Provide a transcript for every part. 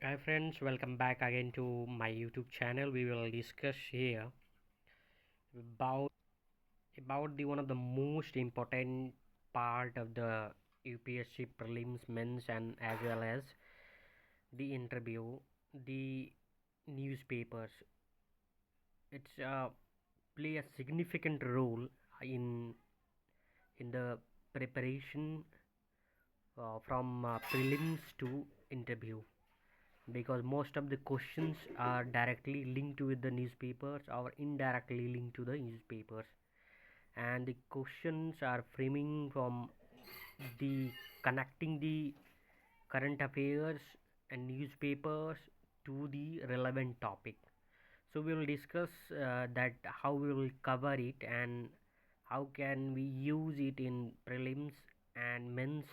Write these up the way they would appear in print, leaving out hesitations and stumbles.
Hi friends, welcome back again to my YouTube channel. We will discuss here about the one of the most important part of the UPSC prelims men's and as well as the interview, the newspapers. It's play a significant role in the preparation from prelims to interview, because most of the questions are directly linked with the newspapers or indirectly linked to the newspapers, and the questions are framing from the connecting the current affairs and newspapers to the relevant topic. So we will discuss that how we will cover it and how can we use it in prelims and men's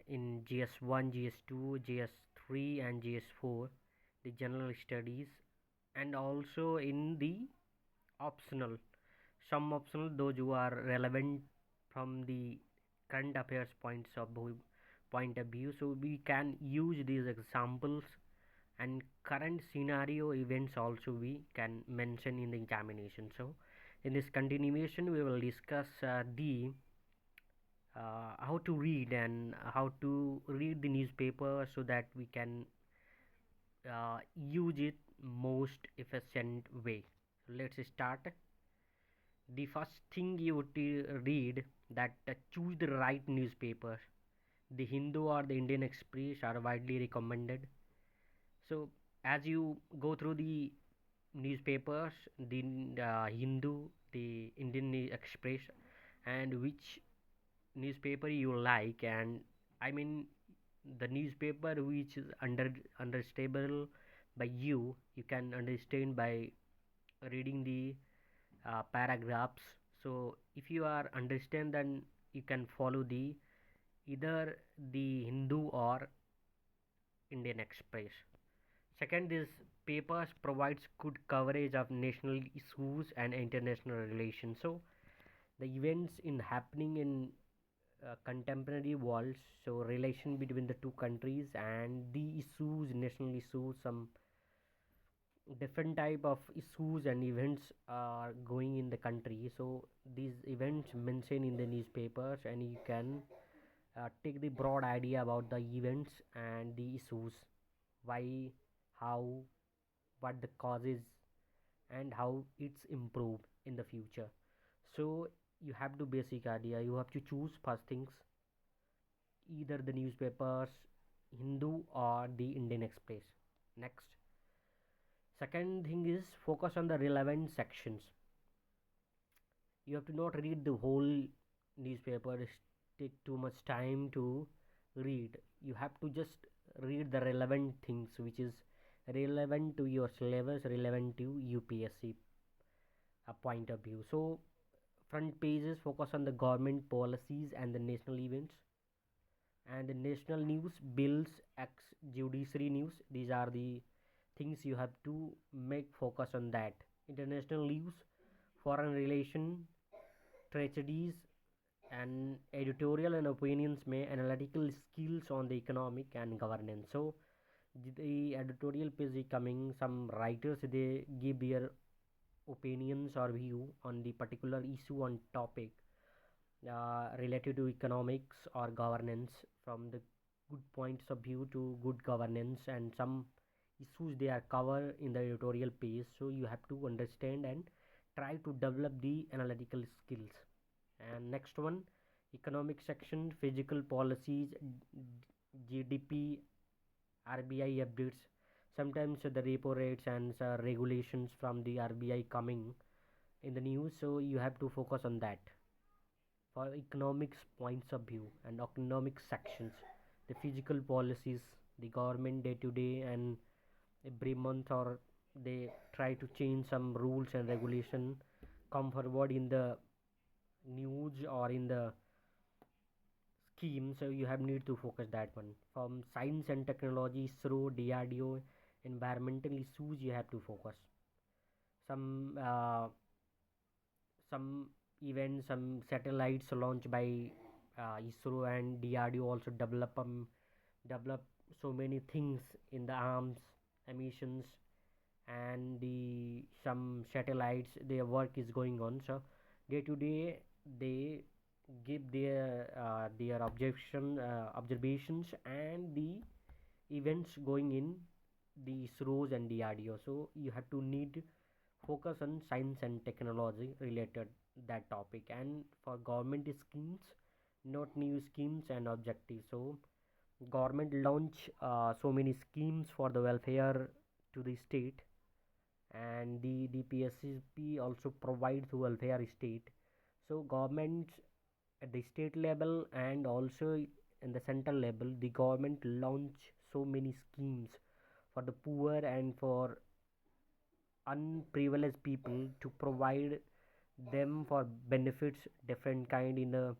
in GS1, GS2, GS3 and GS4, the general studies, and also in the optional, some optional, those who are relevant from the current affairs point of view. So we can use these examples and current scenario events also we can mention in the examination. So in this continuation we will discuss the how to read and how to read the newspaper so that we can use it most efficient way. So let's start. The first thing you would read that choose the right newspaper. The Hindu or the Indian Express are widely recommended. So as you go through the newspapers, the Hindu, the Indian Express, and which newspaper you like, and I mean the newspaper which is understandable by you can understand by reading the paragraphs. So if you are understand, then you can follow the either the Hindu or Indian Express. Second is papers provides good coverage of national issues and international relations. So the events in happening in contemporary world, so relation between the two countries and the issues, national issues, some different type of issues and events are going in the country. So these events mentioned in the newspapers, and you can take the broad idea about the events and the issues, why, how, what the causes, and how it's improved in the future. So you have to basic idea, you have to choose first things either the newspapers Hindu or the Indian Express. Next, second thing is focus on the relevant sections. You have to not read the whole newspaper, take too much time to read. You have to just read the relevant things which is relevant to your syllabus, relevant to UPSC point of view. So front pages focus on the government policies and the national events, and the national news, bills, ex judiciary news. These are the things you have to make focus on that. International news, foreign relation, tragedies, and editorial and opinions may analytical skills on the economic and governance. So the editorial page is coming, some writers they give their opinions or view on the particular issue on topic related to economics or governance, from the good points of view to good governance, and some issues they are covered in the editorial page. So you have to understand and try to develop the analytical skills. And next one, economic section, physical policies, GDP, RBI updates. Sometimes the repo rates and regulations from the RBI coming in the news, so you have to focus on that. For economics points of view and economic sections, the physical policies, the government day to day and every month, or they try to change some rules and regulation come forward in the news or in the scheme. So you have need to focus that one. From science and technology, through DRDO, environmental issues you have to focus. Some events, some satellites launched by ISRO and DRDO also develop develop so many things in the arms, emissions, and the some satellites. Their work is going on. So day to day they give their observations and the events going in the ISROs and the RDO. So you have to need focus on science and technology related that topic, and for government schemes, not new schemes and objectives. So government launch so many schemes for the welfare to the state, and the PSCP also provides welfare state. So governments at the state level and also in the central level, the government launch so many schemes for the poor and for unprivileged people to provide them for benefits different kind in a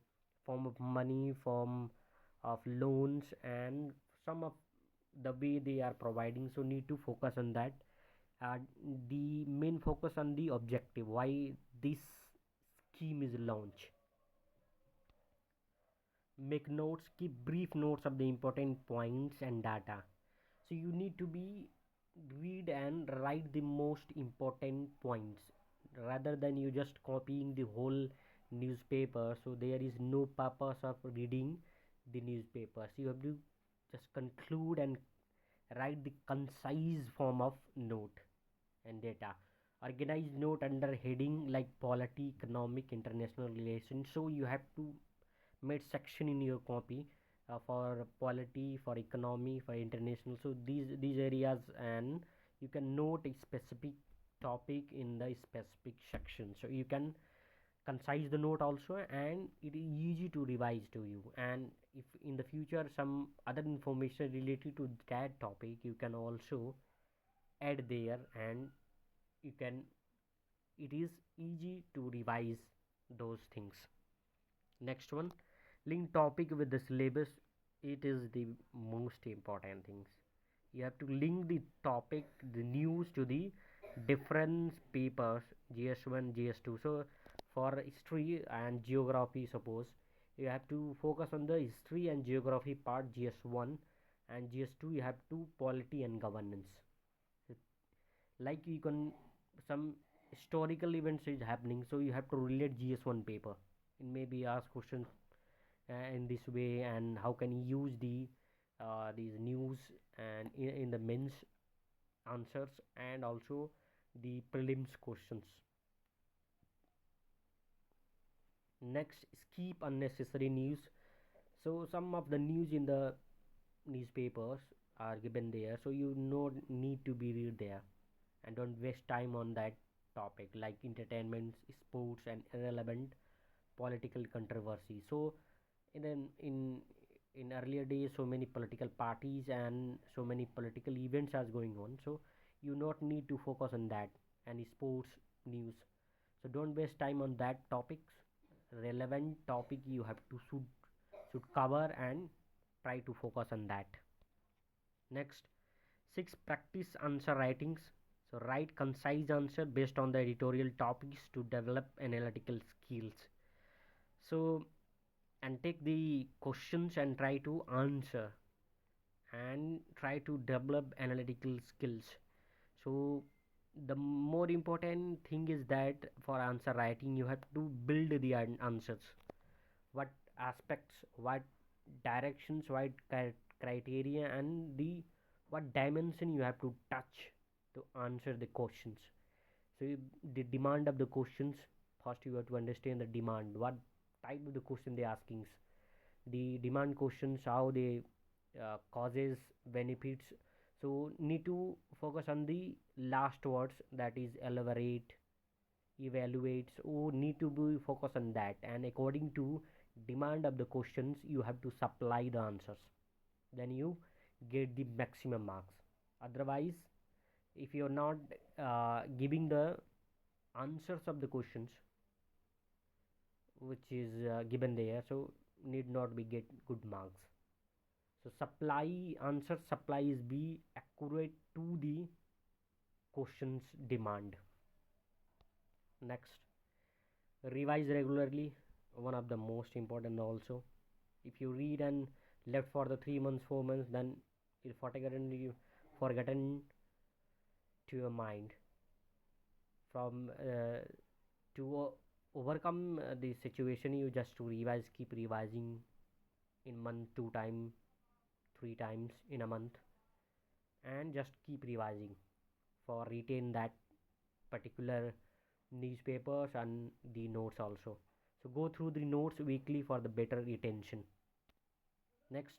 form of money, form of loans, and some of the way they are providing. So need to focus on that. uh, the main focus on the objective why this scheme is launched. Make notes, keep brief notes of the important points and data. So you need to be read and write the most important points rather than you just copying the whole newspaper. So there is no purpose of reading the newspapers. You have to just conclude and write the concise form of note and data. Organized note under heading like polity, economic, international relations. So you have to made section in your copy for polity, for economy, for international. So these areas, and you can note a specific topic in the specific section. So you can concise the note also, and it is easy to revise to you. And if in the future some other information related to that topic, you can also add there, and you can it is easy to revise those things. Next one, link topic with the syllabus. It is the most important things. You have to link the topic, the news, to the different papers, GS1, GS2. So for history and geography, suppose you have to focus on the history and geography part, GS1, and GS2 you have to polity and governance. Like you can some historical events is happening, so you have to relate GS1 paper. It may be asked questions in this way, and how can you use these news and in the men's answers and also the prelims questions. Next, skip unnecessary news. So some of the news in the newspapers are given there, so you not need to be read there, and don't waste time on that topic like entertainment, sports, and irrelevant political controversy. So in earlier days, so many political parties and so many political events are going on, so you not need to focus on that and sports news. So don't waste time on that topics. Relevant topic you have to should cover and try to focus on that. Next, 6 practice answer writings. So write concise answer based on the editorial topics to develop analytical skills. So and take the questions and try to answer and try to develop analytical skills. So the more important thing is that for answer writing you have to build the answers, what aspects, what directions, what criteria, and the what dimension you have to touch to answer the questions. So the demand of the questions, first you have to understand the demand, what type of the question they asking, the demand questions, how they causes, benefits. So need to focus on the last words, that is elaborate, evaluate. So need to be focus on that, and according to demand of the questions you have to supply the answers, then you get the maximum marks. Otherwise, if you're not giving the answers of the questions which is given there, so need not be get good marks. So supply answer supply is be accurate to the questions demand. Next, revise regularly, one of the most important also. If you read and left for the 3 months, 4 months, then it forgotten to your mind. From to overcome the situation, you just to revise, keep revising in month 2 time, 3 times in a month, and just keep revising for retain that particular newspapers and the notes also. So go through the notes weekly for the better retention. Next,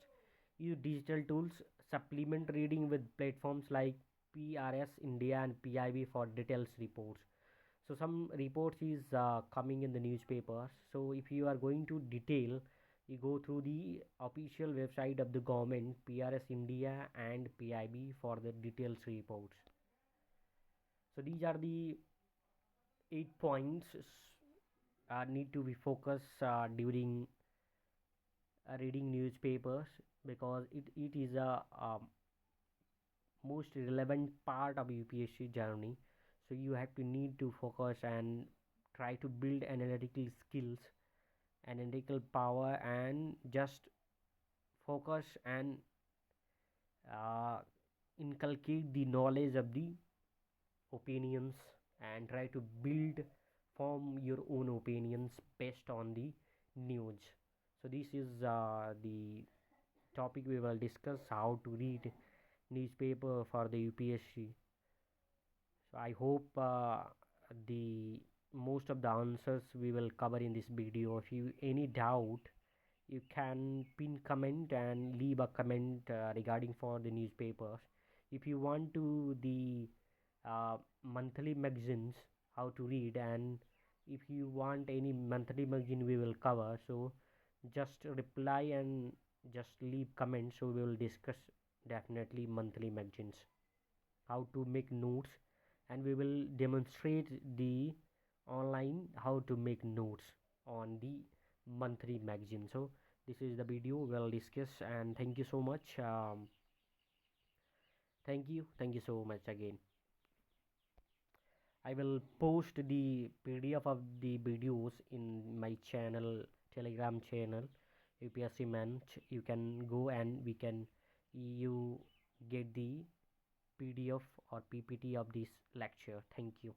use digital tools, supplement reading with platforms like PRS India and PIB for details reports. So some reports is coming in the newspapers. So if you are going to detail, you go through the official website of the government, PRS India and PIB for the details reports. So these are the 8 points need to be focused during reading newspapers, because it is a most relevant part of UPSC journey. So you have to need to focus and try to build analytical skills, analytical power, and just focus and uh, inculcate the knowledge of the opinions, and try to build form your own opinions based on the news. So this is the topic we will discuss, how to read newspaper for the UPSC. So I hope the most of the answers we will cover in this video. If you any doubt, you can pin comment and leave a comment regarding for the newspapers. If you want to the monthly magazines, how to read, and if you want any monthly magazine we will cover, so just reply and just leave comments, so we will discuss definitely monthly magazines, how to make notes, and we will demonstrate the online how to make notes on the monthly magazine. So this is the video we'll discuss, and thank you so much. Thank you so much again. I will post the PDF of the videos in my channel, Telegram channel, UPSC Manch. You can go and we can you get the PDF or PPT of this lecture. Thank you.